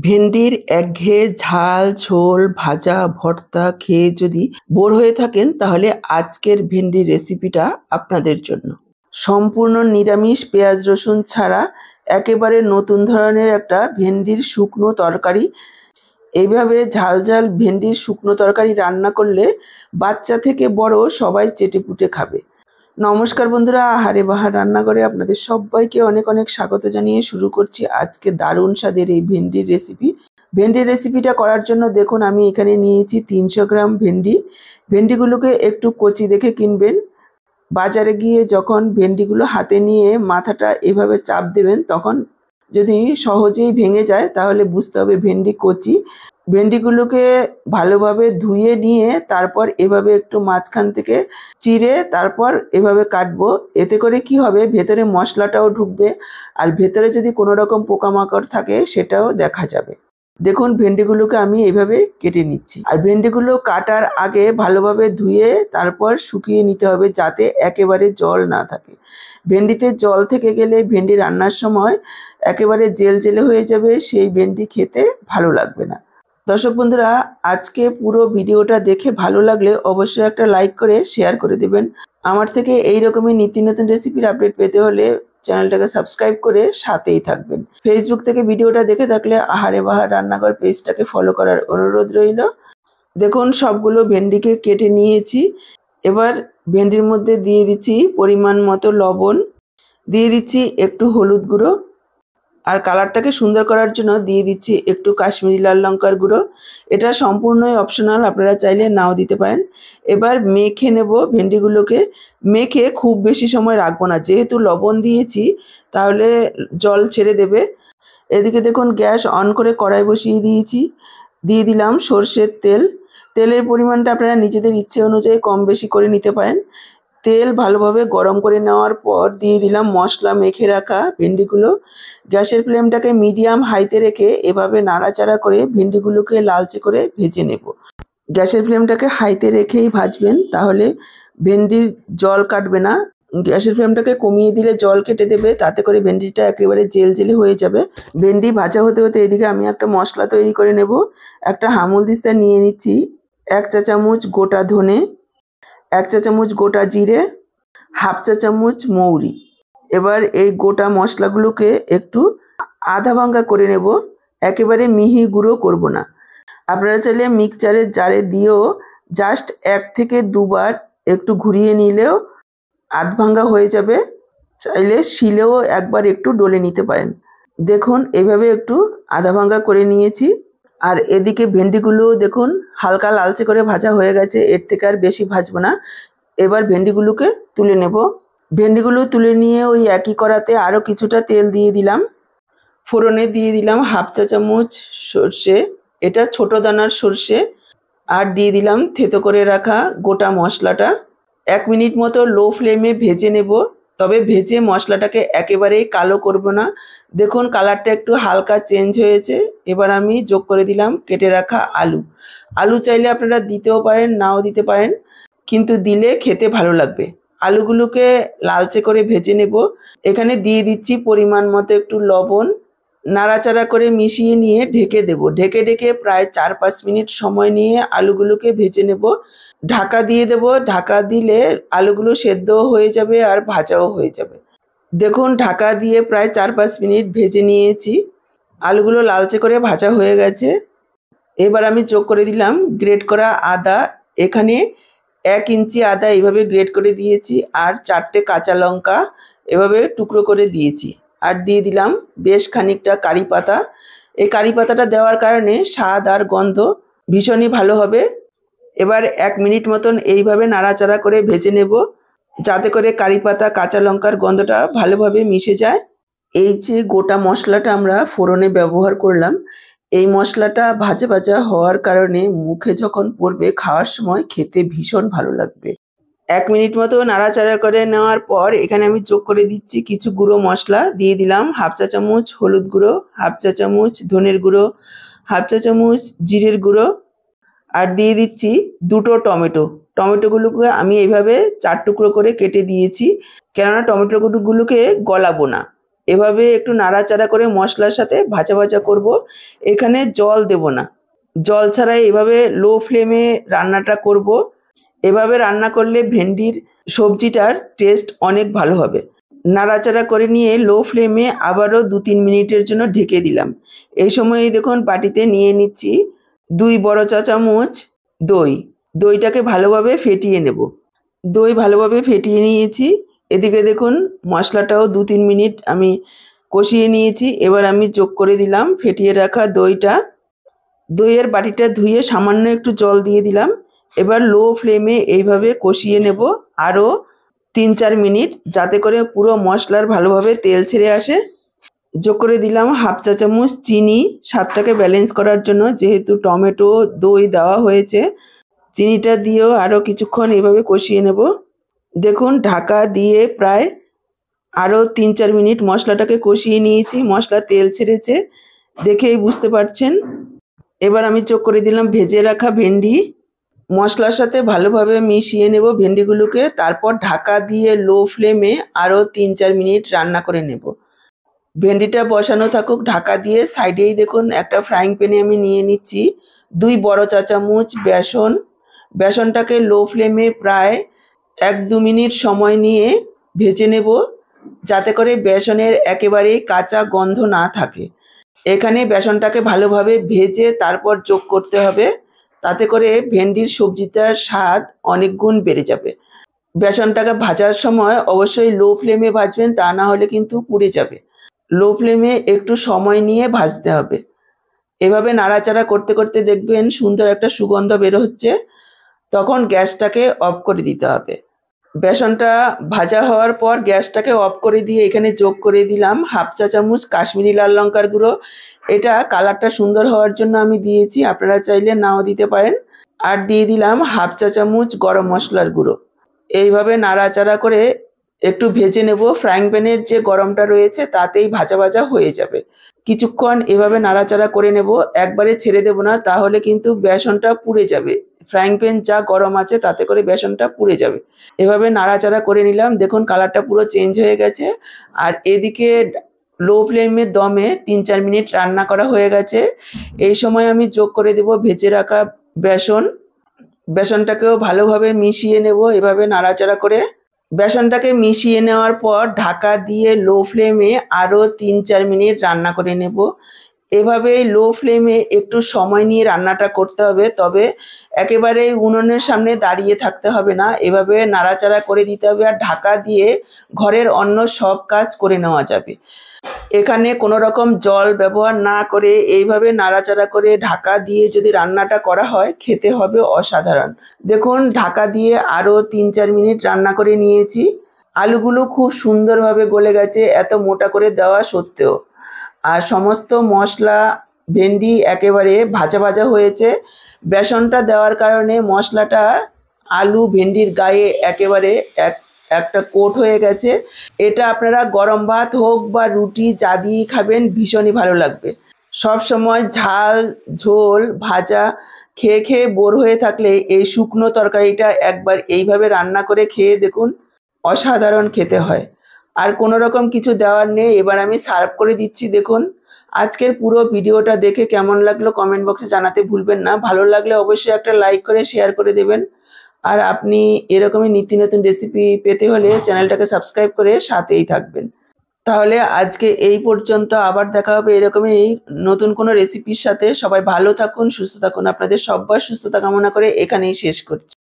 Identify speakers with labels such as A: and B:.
A: ভেন্ডির একঘেয়ে ঝাল, ঝোল, ভাজা, ভর্তা খেয়ে যদি বোর হয়ে থাকেন তাহলে আজকের ভেন্ডির রেসিপিটা আপনাদের জন্য। সম্পূর্ণ নিরামিষ, পেঁয়াজ রসুন ছাড়া একেবারে নতুন ধরনের একটা ভেন্ডির শুকনো তরকারি। এইভাবে ঝাল ঝাল ভেন্ডির শুকনো তরকারি রান্না করলে বাচ্চা থেকে বড় সবাই চেটেপুটে খাবে। নমস্কার বন্ধুরা, আহারে বাহার রান্নাঘরে আপনাদের সবাইকে অনেক অনেক স্বাগত জানিয়ে শুরু করছি আজকে দারুণ স্বাদের এই ভেন্ডির রেসিপি। ভেন্ডির রেসিপিটা করার জন্য দেখুন আমি এখানে নিয়েছি 300 গ্রাম ভেন্ডি। ভেন্ডিগুলোকে একটু কচি দেখে কিনবেন। বাজারে গিয়ে যখন ভেন্ডিগুলো হাতে নিয়ে মাথাটা এভাবে চাপ দেবেন, তখন যদি সহজেই ভেঙে যায় তাহলে বুঝতে হবে ভেন্ডি কচি। ভেন্ডিগুলোকে ভালোভাবে ধুয়ে নিয়ে তারপর এভাবে একটু মাঝখান থেকে চিড়ে তারপর এভাবে কাটবো। এতে করে কি হবে, ভেতরে মশলাটাও ঢুকবে আর ভেতরে যদি কোনো রকম পোকামাকড় থাকে সেটাও দেখা যাবে। দেখুন ভেন্ডিগুলোকে আমি এইভাবে কেটে নিচ্ছি। আর ভেন্ডিগুলো কাটার আগে ভালোভাবে ধুয়ে তারপর শুকিয়ে নিতে হবে যাতে একেবারে জল না থাকে। ভেন্ডিতে জল থেকে গেলে ভেন্ডি রান্নার সময় একেবারে জেল জেলে হয়ে যাবে, সেই ভেন্ডি খেতে ভালো লাগবে না। দর্শক বন্ধুরা, আজকে পুরো ভিডিওটা দেখে ভালো লাগলে অবশ্যই একটা লাইক করে শেয়ার করে দেবেন। আমার থেকে এই রকমই নিত্য নতুন রেসিপির আপডেট পেতে হলে চ্যানেলটাকে সাবস্ক্রাইব করে সাথেই থাকবেন। ফেসবুক থেকে ভিডিওটা দেখে থাকলে আহারে বাহার রান্নাঘর পেজটাকে ফলো করার অনুরোধ রইল। দেখুন সবগুলো ভেন্ডিকে কেটে নিয়েছি। এবার ভেন্ডির মধ্যে দিয়ে দিচ্ছি পরিমাণ মতো লবণ, দিয়ে দিচ্ছি একটু হলুদ গুঁড়ো, আর কালারটাকে সুন্দর করার জন্য দিয়ে দিচ্ছি একটু কাশ্মীরি লাল লঙ্কার গুঁড়ো। এটা সম্পূর্ণই অপশনাল, আপনারা চাইলে নাও দিতে পারেন। এবার মেখে নেব ভেন্ডিগুলোকে। মেখে খুব বেশি সময় রাখবো না, যেহেতু লবণ দিয়েছি তাহলে জল ছেড়ে দেবে। এদিকে দেখুন গ্যাস অন করে কড়াই বসিয়ে দিয়েছি। দিয়ে দিলাম সর্ষের তেল। তেলের পরিমাণটা আপনারা নিজেদের ইচ্ছে অনুযায়ী কম বেশি করে নিতে পারেন। তেল ভালোভাবে গরম করে নেওয়ার পর দিয়ে দিলাম মশলা মেখে রাখা ভেন্ডিগুলো। গ্যাসের ফ্লেমটাকে মিডিয়াম হাইতে রেখে এভাবে নাড়াচাড়া করে ভেন্ডিগুলোকে লালচে করে ভেজে নেব। গ্যাসের ফ্লেমটাকে হাইতে রেখেই ভাজবেন, তাহলে ভেন্ডির জল কাটবে না। গ্যাসের ফ্লেমটাকে কমিয়ে দিলে জল কেটে দেবে, তাতে করে ভেন্ডিটা একেবারে জেল জেলে হয়ে যাবে। ভেন্ডি ভাজা হতে হতে এদিকে আমি একটা মশলা তৈরি করে নেব। একটা হামুল দিস্তা নিয়ে নিচ্ছি, 1 চা চামচ গোটা ধনে, 1 চা চামচ গোটা জিরে, হাফ চা চামচ মৌরি। এবার এই গোটা মশলাগুলোকে একটু আধা ভাঙ্গা করে নেব, একেবারে মিহি গুঁড়ো করব না। আপনারা চাইলে মিক্সচারের জারে দিয়েও জাস্ট 1 থেকে 2 বার একটু ঘুরিয়ে নিলেও আধ ভাঙ্গা হয়ে যাবে। চাইলে শিলেও একবার একটু ডলে নিতে পারেন। দেখুন এভাবে একটু আধা ভাঙ্গা করে নিয়েছি। আর এদিকে ভেন্ডিগুলো দেখুন হালকা লালচে করে ভাজা হয়ে গেছে, এর থেকে আর বেশি ভাজবো না। এবার ভেন্ডিগুলোকে তুলে নেব। ভেন্ডিগুলো তুলে নিয়ে ওই একই কড়াতে আরও কিছুটা তেল দিয়ে দিলাম। ফোড়নে দিয়ে দিলাম হাফ চা চামচ সর্ষে, এটা ছোট দানার সর্ষে। আর দিয়ে দিলাম থেতো করে রাখা গোটা মশলাটা। 1 মিনিট মতো লো ফ্লেমে ভেজে নেব, তবে ভেজে মশলাটাকে একেবারেই কালো করব না। দেখুন কালারটা একটু হালকা চেঞ্জ হয়েছে। এবার আমি যোগ করে দিলাম কেটে রাখা আলু। আলু চাইলে আপনারা দিতেও পারেন, নাও দিতে পারেন, কিন্তু দিলে খেতে ভালো লাগবে। আলুগুলোকে লালচে করে ভেজে নেব। এখানে দিয়ে দিচ্ছি পরিমাণ মতো একটু লবণ। নাড়াচাড়া করে মিশিয়ে নিয়ে ঢেকে দেব। ঢেকে ঢেকে প্রায় 4-5 মিনিট সময় নিয়ে আলুগুলোকে ভেজে নেব। ঢাকা দিয়ে দেব। ঢাকা দিলে আলুগুলো সেদ্ধও হয়ে যাবে আর ভাজাও হয়ে যাবে। দেখুন ঢাকা দিয়ে প্রায় 4-5 মিনিট ভেজে নিয়েছি। আলুগুলো লালচে করে ভাজা হয়ে গেছে। এবার আমি যোগ করে দিলাম গ্রেট করা আদা। এখানে 1 ইঞ্চি আদা এইভাবে গ্রেট করে দিয়েছি, আর 4টে কাঁচা লঙ্কা এভাবে টুকরো করে দিয়েছি। আর দিয়ে দিলাম বেশ খানিকটা কারি পাতা। এই কারি পাতাটা দেওয়ার কারণে স্বাদ আর গন্ধ ভীষণই ভালো হবে। এবার 1 মিনিট মতন এইভাবে নাড়াচাড়া করে ভেজে নেব, যাতে করে কারি পাতা কাঁচা লঙ্কার গন্ধটা ভালোভাবে মিশে যায়। এই যে গোটা মশলাটা আমরা ফোড়নে ব্যবহার করলাম, এই মশলাটা ভাজা ভাজা হওয়ার কারণে মুখে যখন পড়বে খাওয়ার সময় খেতে ভীষণ ভালো লাগবে। 1 মিনিট মতো নাড়াচাড়া করে নেওয়ার পর এখানে আমি যোগ করে দিচ্ছি কিছু গুঁড়ো মশলা। দিয়ে দিলাম হাফ চা চামচ হলুদ গুঁড়ো, হাফ চা চামচ ধনের গুঁড়ো, হাফ চা চামচ জিরের গুঁড়ো, আর দিয়ে দিচ্ছি 2টো টমেটো। টমেটোগুলোকে আমি এইভাবে 4 টুকরো করে কেটে দিয়েছি, কেননা টমেটোগুলোকে গলাবো না। এভাবে একটু নাড়াচাড়া করে মশলার সাথে ভাজা ভাজা করব। এখানে জল দেব না, জল ছাড়াই এভাবে লো ফ্লেমে রান্নাটা করব। এভাবে রান্না করলে ভেন্ডির সবজিটার টেস্ট অনেক ভালো হবে। নাড়াচাড়া করে নিয়ে লো ফ্লেমে আবারও 2-3 মিনিটের জন্য ঢেকে দিলাম। এই সময় দেখুন বাটিতে নিয়ে নিচ্ছি 2 বড় চা চামচ দই। দইটাকে ভালোভাবে ফেটিয়ে নেব। দই ভালোভাবে ফেটিয়ে নিয়েছি। এদিকে দেখুন মশলাটাও 2-3 মিনিট আমি কষিয়ে নিয়েছি। এবার আমি যোগ করে দিলাম ফেটিয়ে রাখা দইটা। দইয়ের বাটিটা ধুয়ে সামান্য একটু জল দিয়ে দিলাম। এবার লো ফ্লেমে এইভাবে কষিয়ে নেব আরও 3-4 মিনিট, যাতে করে পুরো মশলার ভালোভাবে তেল ছেড়ে আসে। যোগ করে দিলাম 1/2 চা চামচ চিনি, স্বাদটাকে ব্যালেন্স করার জন্য। যেহেতু টমেটো দই দেওয়া হয়েছে, চিনিটা দিয়েও আরও কিছুক্ষণ এভাবে কষিয়ে নেব। দেখুন ঢাকা দিয়ে প্রায় আরও 3-4 মিনিট মশলাটাকে কষিয়ে নিয়েছি। মশলা তেল ছেড়েছে, দেখেই বুঝতে পারছেন। এবার আমি যোগ করে দিলাম ভেজে রাখা ভেন্ডি। মশলার সাথে ভালোভাবে মিশিয়ে নেব ভেন্ডিগুলোকে। তারপর ঢাকা দিয়ে লো ফ্লেমে আরও 3-4 মিনিট রান্না করে নেব। ভেন্ডিটা বসানো থাকুক ঢাকা দিয়ে। সাইডেই দেখুন একটা ফ্রাইং প্যানে আমি নিয়ে নিচ্ছি 2 বড় চা চামচ বেসন। বেসনটাকে লো ফ্লেমে প্রায় 1-2 মিনিট সময় নিয়ে ভেজে নেব, যাতে করে বেসনের একেবারেই কাঁচা গন্ধ না থাকে। এখানে বেসনটাকে ভালোভাবে ভেজে তারপর যোগ করতে হবে, তাতে করে ভেন্ডির সবজিটার স্বাদ অনেক গুণ বেড়ে যাবে। বেসনটাকে ভাজার সময় অবশ্যই লো ফ্লেমে ভাজবেন, তা না হলে কিন্তু পুড়ে যাবে। লো ফ্লেমে একটু সময় নিয়ে ভাজতে হবে। এভাবে নাড়াচাড়া করতে করতে দেখবেন সুন্দর একটা সুগন্ধ বের হচ্ছে, তখন গ্যাসটাকে অফ করে দিতে হবে। বেসনটা ভাজা হওয়ার পর গ্যাসটাকে অফ করে দিয়ে এখানে যোগ করে দিলাম 1/2 চা চামচ কাশ্মীরি লাল লঙ্কার গুঁড়ো। এটা কালারটা সুন্দর হওয়ার জন্য আমি দিয়েছি, আপনারা চাইলে নাও দিতে পারেন। আর দিয়ে দিলাম 1/2 চা চামচ গরম মশলার গুঁড়ো। এইভাবে নাড়াচাড়া করে একটু ভেজে নেব। ফ্রাইং প্যানের যে গরমটা রয়েছে তাতেই ভাজা ভাজা হয়ে যাবে। কিছুক্ষণ এভাবে নাড়াচাড়া করে নেব, একবারে ছেড়ে দেব না, তাহলে কিন্তু বেসনটা পুড়ে যাবে। ফ্রাইং প্যান যা গরম আছে তাতে করে বেসনটা পুড়ে যাবে। এভাবে নাড়াচাড়া করে নিলাম। দেখুন কালারটা পুরো চেঞ্জ হয়ে গেছে। আর এদিকে লো ফ্লেমে দমে 3-4 মিনিট রান্না করা হয়ে গেছে। এই সময় আমি যোগ করে দেব ভেজে রাখা বেসন। বেসনটাকেও ভালোভাবে মিশিয়ে নেব এভাবে নাড়াচাড়া করে। বেসনটাকে মিশিয়ে নেওয়ার পর ঢাকা দিয়ে লো ফ্লেমে আরও 3-4 মিনিট রান্না করে নেব। এভাবে লো ফ্লেমে একটু সময় নিয়ে রান্নাটা করতে হবে, তবে একেবারে উনুনের সামনে দাঁড়িয়ে থাকতে হবে না। এভাবে নাড়াচাড়া করে দিতে হবে আর ঢাকা দিয়ে ঘরের অন্য সব কাজ করে নেওয়া যাবে। এখানে কোনো রকম জল ব্যবহার না করে এইভাবে নাড়াচাড়া করে ঢাকা দিয়ে যদি রান্নাটা করা হয়, খেতে হবে অসাধারণ। দেখুন ঢাকা দিয়ে আরও 3-4 মিনিট রান্না করে নিয়েছি। আলুগুলো খুব সুন্দরভাবে গলে গেছে এত মোটা করে দেওয়া সত্ত্বেও। আর সমস্ত মশলা ভেন্ডি একেবারে ভাজা ভাজা হয়েছে। বেসনটা দেওয়ার কারণে মশলাটা আলু ভেন্ডির গায়ে একেবারে একটা কোট হয়ে গেছে। এটা আপনারা গরম ভাত হোক বা রুটি যা দিয়েই খাবেন ভীষণই ভালো লাগবে। সব সময় ঝাল ঝোল ভাজা খেয়ে খেয়ে বোর হয়ে থাকলে এই শুকনো তরকারিটা একবার এইভাবে রান্না করে খেয়ে দেখুন, অসাধারণ খেতে হয়। আর কোনো রকম কিছু দেওয়ার নেই। এবার আমি সার্ভ করে দিচ্ছি। দেখুন আজকের পুরো ভিডিওটা দেখে কেমন লাগলো কমেন্ট বক্সে জানাতে ভুলবেন না। ভালো লাগলে অবশ্যই একটা লাইক করে শেয়ার করে দেবেন। আর আপনি এরকমই নিত্য নতুন রেসিপি পেতে হলে চ্যানেলটাকে সাবস্ক্রাইব করে সাথেই থাকবেন। তাহলে আজকে এই পর্যন্ত, আবার দেখা হবে এরকমই নতুন কোনো রেসিপির সাথে। সবাই ভালো থাকুন, সুস্থ থাকুন। আপনাদের সবার সুস্থতা কামনা করে এখানেই শেষ করছি।